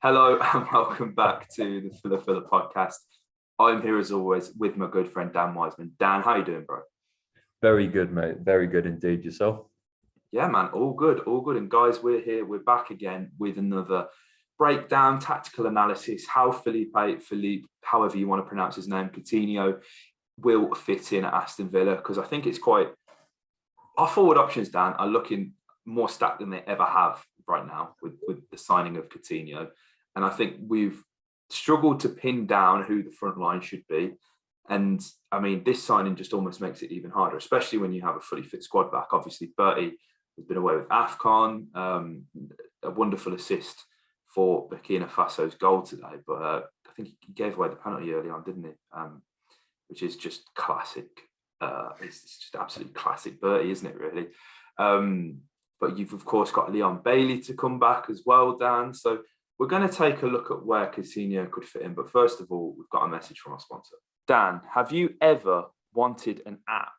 Hello and welcome back to the Philippe podcast. I'm here as always with my good friend Dan Wiseman. Dan, how you doing, bro? Very good, mate. Very good indeed. Yourself? Yeah, man, all good, all good. And guys, we're here. We're back again with another breakdown, tactical analysis, how Philippe, however you want to pronounce his name, Coutinho, will fit in at Aston Villa. Because I think it's quite... Our forward options, Dan, are looking more stacked than they ever have right now with the signing of Coutinho. And I think we've struggled to pin down who the front line should be. And I mean, this signing just almost makes it even harder, especially when you have a fully fit squad back. Obviously, Bertie has been away with AFCON, a wonderful assist for Burkina Faso's goal today. But I think he gave away the penalty early on, didn't he? Which is just classic. It's just absolutely classic Bertie, isn't it, really? But you've, of course, got Leon Bailey to come back as well, Dan. So we're going to take a look at where Coutinho could fit in. But first of all, we've got a message from our sponsor. Dan, have you ever wanted an app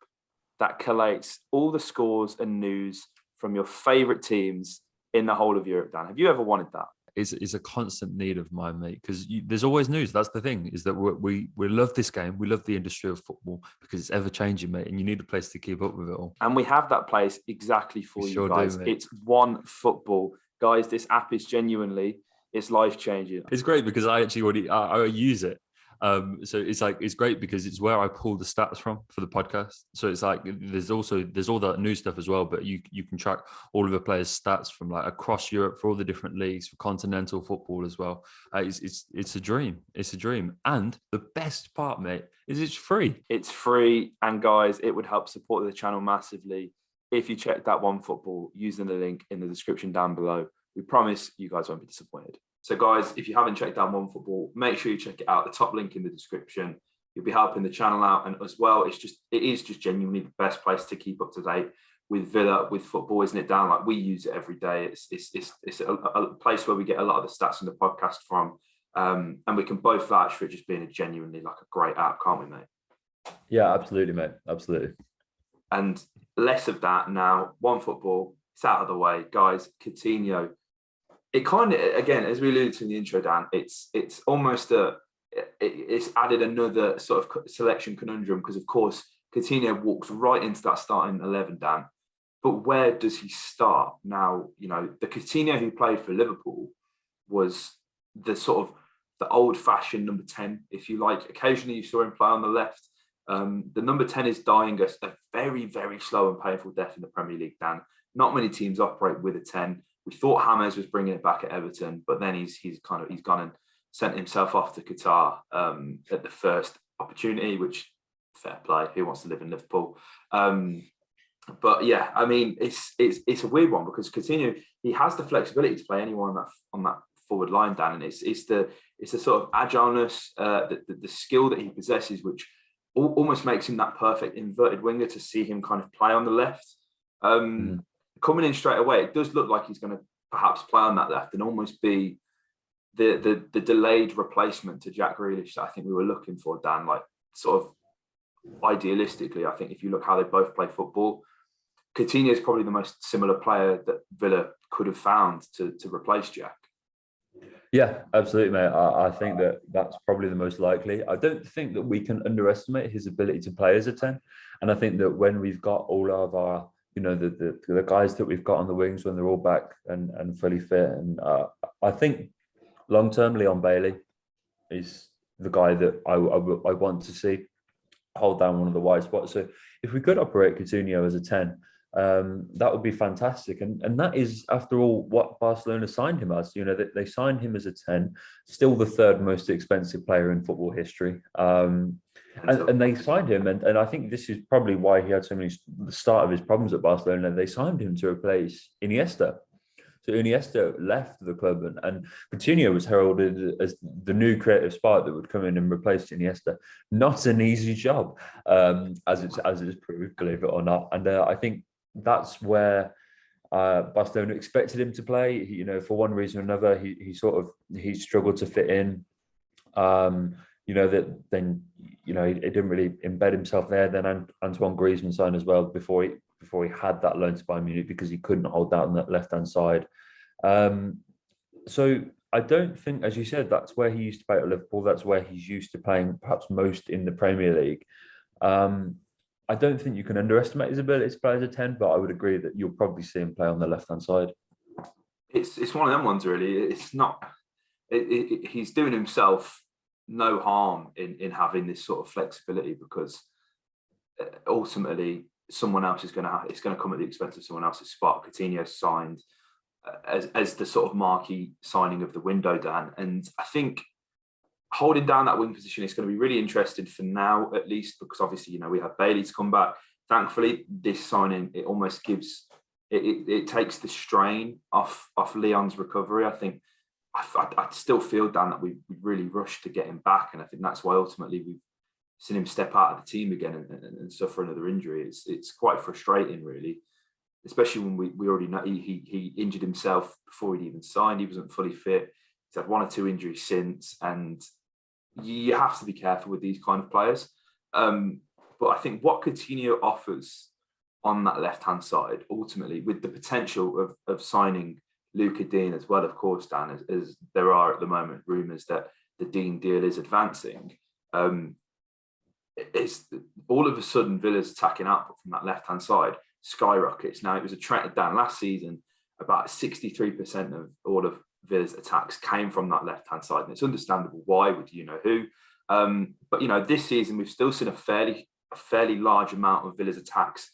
that collates all the scores and news from your favourite teams in the whole of Europe, Dan? Have you ever wanted that? It's a constant need of mine, mate, because there's always news. That's the thing, is that we love this game. We love the industry of football because it's ever-changing, mate, and you need a place to keep up with it all. And we have that place exactly for you sure guys. It's One Football. Guys, this app is genuinely... it's life-changing. It's great because I use it. So it's great because it's where I pull the stats from for the podcast. So it's like there's all that new stuff as well, but you can track all of the players' stats from like across Europe for all the different leagues, for continental football as well. It's a dream. It's a dream. And the best part, mate, is it's free. It's free, and guys, it would help support the channel massively if you check that One Football using the link in the description down below. We promise you guys won't be disappointed. So guys, if you haven't checked out One Football, make sure you check it out. The top link in the description. You'll be helping the channel out, and as well, it is just genuinely the best place to keep up to date with Villa, with football, isn't it, Dan? Like, we use it every day. It's a place where we get a lot of the stats in the podcast from, and we can both vouch for it just being a genuinely like a great app, can't we, mate? Yeah, absolutely, mate. Absolutely. And less of that now. One Football, it's out of the way, guys. Coutinho. It kind of, again, as we alluded to in the intro, Dan, it's almost it's added another sort of selection conundrum because, of course, Coutinho walks right into that starting 11, Dan. But where does he start? Now, you know, the Coutinho who played for Liverpool was the sort of the old-fashioned number 10, if you like. Occasionally you saw him play on the left. The number 10 is dying a very, very slow and painful death in the Premier League, Dan. Not many teams operate with a 10. We thought James was bringing it back at Everton, but then he's gone and sent himself off to Qatar at the first opportunity, which, fair play, who wants to live in Liverpool? But yeah, I mean, it's a weird one because Coutinho, he has the flexibility to play anyone on that forward line, Dan, and it's the sort of agileness, the skill that he possesses, which almost makes him that perfect inverted winger to see him kind of play on the left. Coming in straight away, it does look like he's going to perhaps play on that left and almost be the delayed replacement to Jack Grealish that I think we were looking for, Dan. Like, sort of idealistically, I think if you look how they both play football, Coutinho is probably the most similar player that Villa could have found to replace Jack. Yeah, absolutely, mate. I think that's probably the most likely. I don't think that we can underestimate his ability to play as a 10. And I think that when we've got all of our, you know, the guys that we've got on the wings, when they're all back and fully fit, and I think long-term Leon Bailey is the guy that I want to see hold down one of the wide spots. So if we could operate Coutinho as a 10, that would be fantastic. And that is, after all, what Barcelona signed him as. You know, they signed him as a 10, still the third most expensive player in football history. And they signed him, and I think this is probably why he had so many, the start of his problems at Barcelona. They signed him to replace Iniesta. So Iniesta left the club, and Coutinho was heralded as the new creative spark that would come in and replace Iniesta. Not an easy job, as it's proved, believe it or not. And I think that's where Barcelona expected him to play. You know, for one reason or another, he struggled to fit in. You know, that then, you know, he didn't really embed himself there. Then Antoine Griezmann signed as well before he had that loan to Bayern Munich because he couldn't hold down that left-hand side. So I don't think, as you said, that's where he used to play at Liverpool. That's where he's used to playing perhaps most in the Premier League. Um, I don't think you can underestimate his ability to play as a 10, but I would agree that you'll probably see him play on the left-hand side. It's one of them ones, really. It's not. He's doing himself no harm in having this sort of flexibility, because ultimately someone else is going to it's going to come at the expense of someone else's spot. Coutinho signed as the sort of marquee signing of the window, Dan, and I think holding down that wing position is going to be really interesting for now, at least, because obviously, you know, we have Bailey to come back. Thankfully, this signing, it almost gives it takes the strain off Leon's recovery. I think I still feel, Dan, that we really rushed to get him back, and I think that's why ultimately we've seen him step out of the team again and suffer another injury. It's quite frustrating, really, especially when we already know he injured himself before he'd even signed. He wasn't fully fit. He's had one or two injuries since, and you have to be careful with these kind of players. But I think what Coutinho offers on that left-hand side, ultimately, with the potential of signing Luca Dean as well, of course, Dan, as there are at the moment rumours that the Dean deal is advancing, it's all of a sudden Villa's attacking output from that left-hand side skyrockets. Now, it was a trend, Dan, last season, about 63% of all of Villa's attacks came from that left-hand side, and it's understandable why with you know who. But you know, this season we've still seen a fairly large amount of Villa's attacks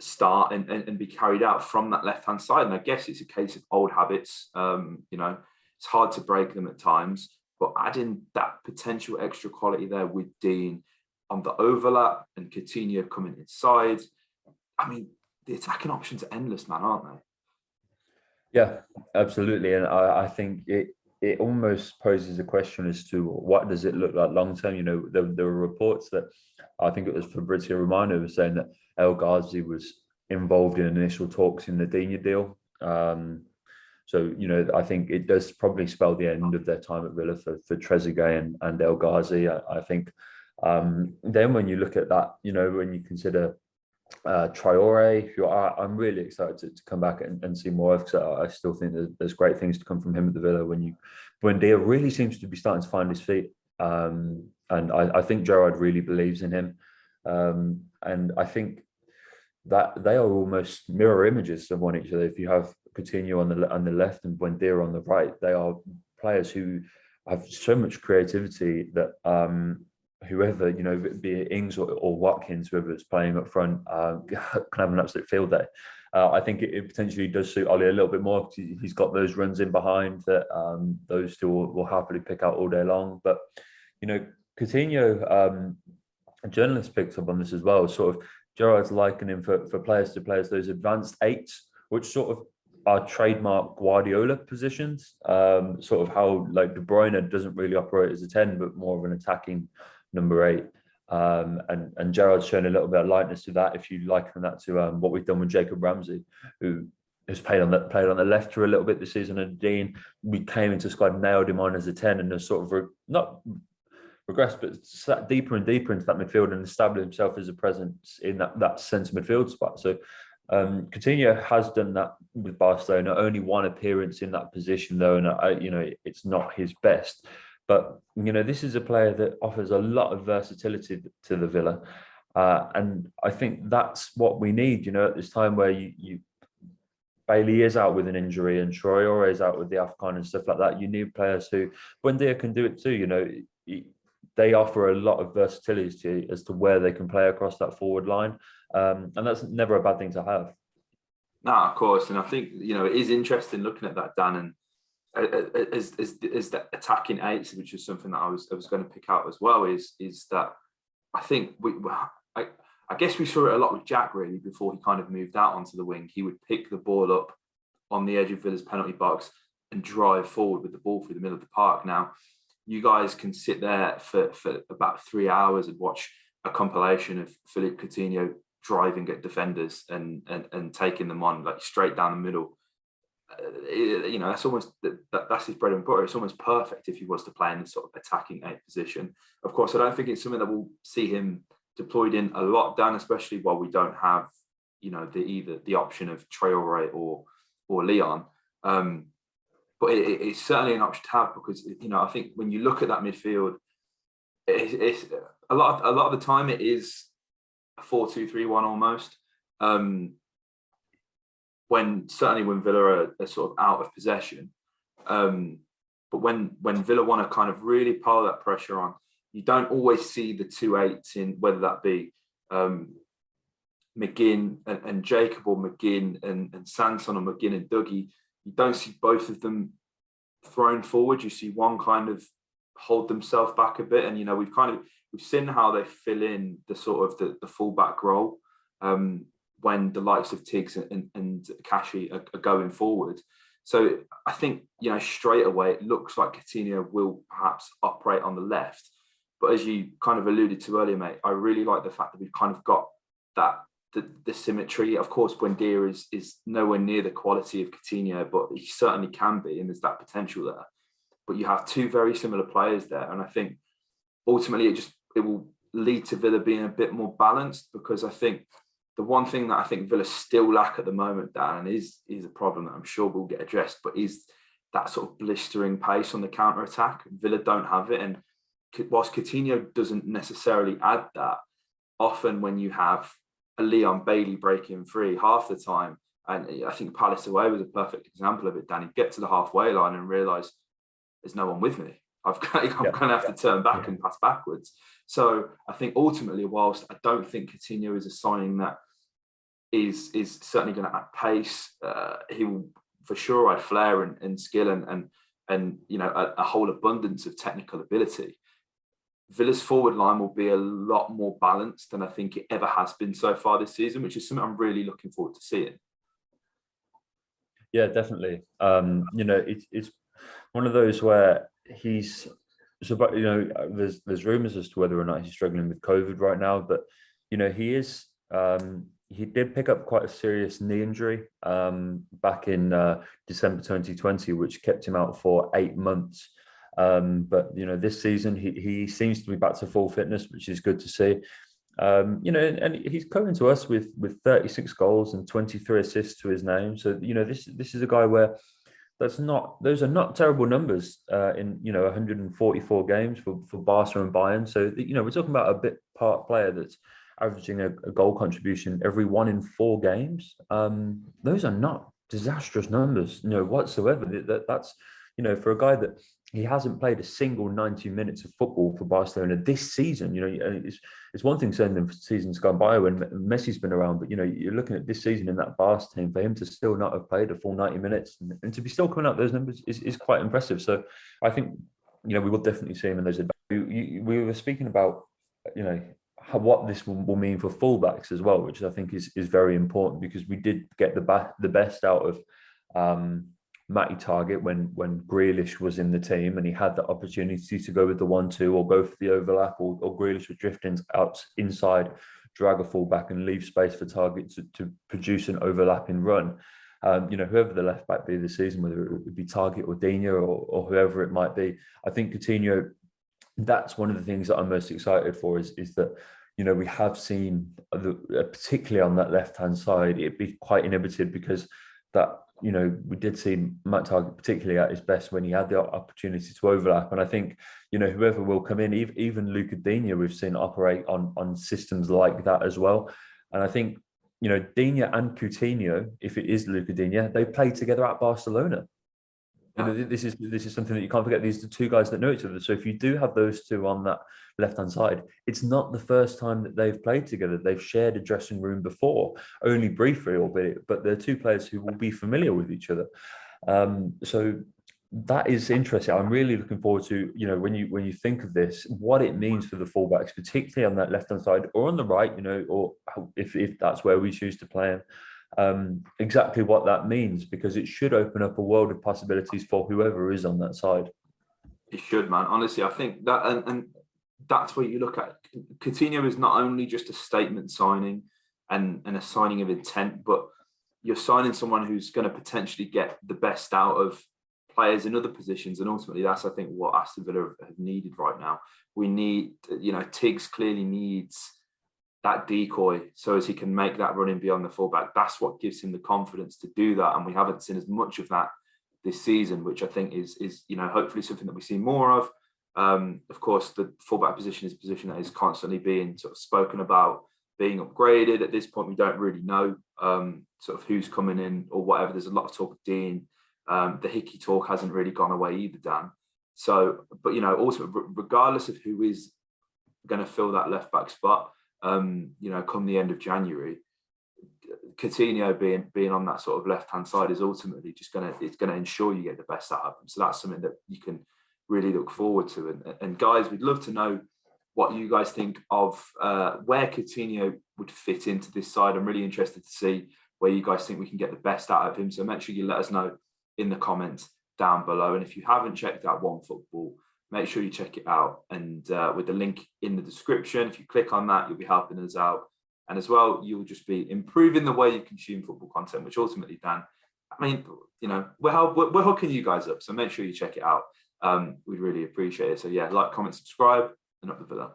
start and be carried out from that left-hand side. And I guess it's a case of old habits. You know, it's hard to break them at times, but adding that potential extra quality there with Dean on the overlap and Coutinho coming inside, I mean, the attacking options are endless, man, aren't they? Yeah, absolutely. And I think it almost poses a question as to what does it look like long term. You know, there were reports that I think it was Fabrizio Romano was saying that El Ghazi was involved in initial talks in the Dina deal. So, you know, I think it does probably spell the end of their time at Villa for Trezeguet and El Ghazi. I think then when you look at that, you know, when you consider Traore, who I'm really excited to come back and see more of, because I still think there's great things to come from him at the Villa. When Dia really seems to be starting to find his feet, and I think Gerrard really believes in him, and I think that they are almost mirror images of one each other. If you have Coutinho on the left and Buendia on the right, they are players who have so much creativity that whoever, you know, be it Ings or Watkins, whoever is playing up front, can have an absolute field day. I think it potentially does suit Ollie a little bit more, because he's got those runs in behind that those two will happily pick out all day long. But, you know, Coutinho, a journalist picked up on this as well, sort of Gerrard's likening for players to players those advanced eights, which sort of are trademark Guardiola positions, sort of how like De Bruyne doesn't really operate as a 10, but more of an attacking number 8. And Gerrard's shown a little bit of lightness to that, if you liken that to what we've done with Jacob Ramsey, who has played on the left for a little bit this season. And Dean, we came into squad, nailed him on as a 10, and has sort of not regressed, but sat deeper and deeper into that midfield and established himself as a presence in that centre midfield spot. So Coutinho has done that with Barcelona. Only one appearance in that position, though, and you know, it's not his best. But you know, this is a player that offers a lot of versatility to the Villa, and I think that's what we need. You know, at this time where you Bailey is out with an injury and Traore is out with the AFCON and stuff like that, you need players who, Buendia can do it too. You know, they offer a lot of versatility as to where they can play across that forward line. And that's never a bad thing to have. No, of course. And I think, you know, it is interesting looking at that, Dan, and as the attacking eights, which is something that I was going to pick out as well, is that I think I guess we saw it a lot with Jack, really, before he kind of moved out onto the wing. He would pick the ball up on the edge of Villa's penalty box and drive forward with the ball through the middle of the park. Now, you guys can sit there for about 3 hours and watch a compilation of Philippe Coutinho driving at defenders and taking them on like straight down the middle. You know, that's his bread and butter. It's almost perfect if he was to play in this sort of attacking 8 position. Of course, I don't think it's something that we'll see him deployed in a lot, Dan, especially while we don't have, you know, either the option of Traore or Leon. but it's certainly an option to have because, I think when you look at that midfield, it's a lot of the time it is a 4-2-3-1 almost. When Villa are sort of out of possession, but when Villa want to kind of really pile that pressure on, you don't always see the 2-8s in, whether that be McGinn and Jacob, or McGinn and Sanson, or McGinn and Dougie. You don't see both of them thrown forward. You see one kind of hold themselves back a bit, and we've seen how they fill in the sort of the fullback role when the likes of Tiggs and Kashi are going forward. So I think straight away it looks like Coutinho will perhaps operate on the left, but as you kind of alluded to earlier, mate, I really like the fact that we've kind of got that the symmetry. Of course, Buendia is nowhere near the quality of Coutinho, but he certainly can be, and there's that potential there. But you have two very similar players there, and I think ultimately it will lead to Villa being a bit more balanced, because I think the one thing that I think Villa still lack at the moment, Dan, is a problem that I'm sure will get addressed, but is that sort of blistering pace on the counter-attack. Villa don't have it, and whilst Coutinho doesn't necessarily add that, often when you have a Leon Bailey breaking free half the time, and I think Palace away was a perfect example of it, Danny, get to the halfway line and realise there's no one with me. I'm going to have to turn back and pass backwards. So I think ultimately, whilst I don't think Coutinho is a signing that is certainly going to add pace, he will for sure add flair and skill and a whole abundance of technical ability. Villa's forward line will be a lot more balanced than I think it ever has been so far this season, which is something I'm really looking forward to seeing. Yeah, definitely. It's one of those where he's there's rumours as to whether or not he's struggling with COVID right now, but he is. He did pick up quite a serious knee injury back in December 2020, which kept him out for 8 months. But this season he seems to be back to full fitness, which is good to see. And he's coming to us with 36 goals and 23 assists to his name. So this is a guy where those are not terrible numbers in 144 games for Barca and Bayern. So we're talking about a bit part player that's averaging a goal contribution every 1 in 4 games. Those are not disastrous numbers, whatsoever. That's for a guy that he hasn't played a single 90 minutes of football for Barcelona this season. It's one thing saying them for seasons gone by when Messi's been around, but you're looking at this season in that Barca team, for him to still not have played a full 90 minutes and to be still coming out those numbers is quite impressive. So I think we will definitely see him in those. We were speaking about what this will mean for fullbacks as well, which I think is very important, because we did get the best out of Matty Targett when Grealish was in the team, and he had the opportunity to go with the 1-2 or go for the overlap, or Grealish was drifting out inside, drag a fullback and leave space for Targett to produce an overlapping run. Whoever the left back be this season, whether it would be Targett or Digne or whoever it might be, I think Coutinho, that's one of the things that I'm most excited for is that we have seen, particularly on that left-hand side, it be quite inhibited, because that we did see Matt Targett particularly at his best when he had the opportunity to overlap. And I think whoever will come in, even Luca Digne, we've seen operate on systems like that as well. And I think Digne and Coutinho, if it is Luca Digne, they played together at Barcelona. This is something that you can't forget. These are the two guys that know each other. So if you do have those two on that left-hand side, it's not the first time that they've played together. They've shared a dressing room before, only briefly, albeit, but they're two players who will be familiar with each other. So that is interesting. I'm really looking forward to, when you think of this, what it means for the fullbacks, particularly on that left-hand side or on the right, or if that's where we choose to play them. Exactly what that means, because it should open up a world of possibilities for whoever is on that side. It should, man. Honestly, I think that, and that's what you look at. Coutinho is not only just a statement signing and a signing of intent, but you're signing someone who's going to potentially get the best out of players in other positions, and ultimately that's, I think, what Aston Villa have needed right now. We need, Tiggs clearly needs that decoy so as he can make that running beyond the fullback. That's what gives him the confidence to do that, and we haven't seen as much of that this season, which I think is hopefully something that we see more of. Of course, the fullback position is a position that is constantly being sort of spoken about, being upgraded. At this point, we don't really know sort of who's coming in or whatever. There's a lot of talk of Dean. The Hickey talk hasn't really gone away either, Dan. So, but also regardless of who is going to fill that left back spot, come the end of January, Coutinho being on that sort of left hand side is ultimately just going to ensure you get the best out of him. So that's something that you can really look forward to. And guys, we'd love to know what you guys think of where Coutinho would fit into this side. I'm really interested to see where you guys think we can get the best out of him. So make sure you let us know in the comments down below. And if you haven't checked out OneFootball, make sure you check it out. And with the link in the description, if you click on that, you'll be helping us out. And as well, you'll just be improving the way you consume football content, which ultimately, Dan, I mean, we're hooking you guys up. So make sure you check it out. We'd really appreciate it. So yeah, like, comment, subscribe, and up the villa.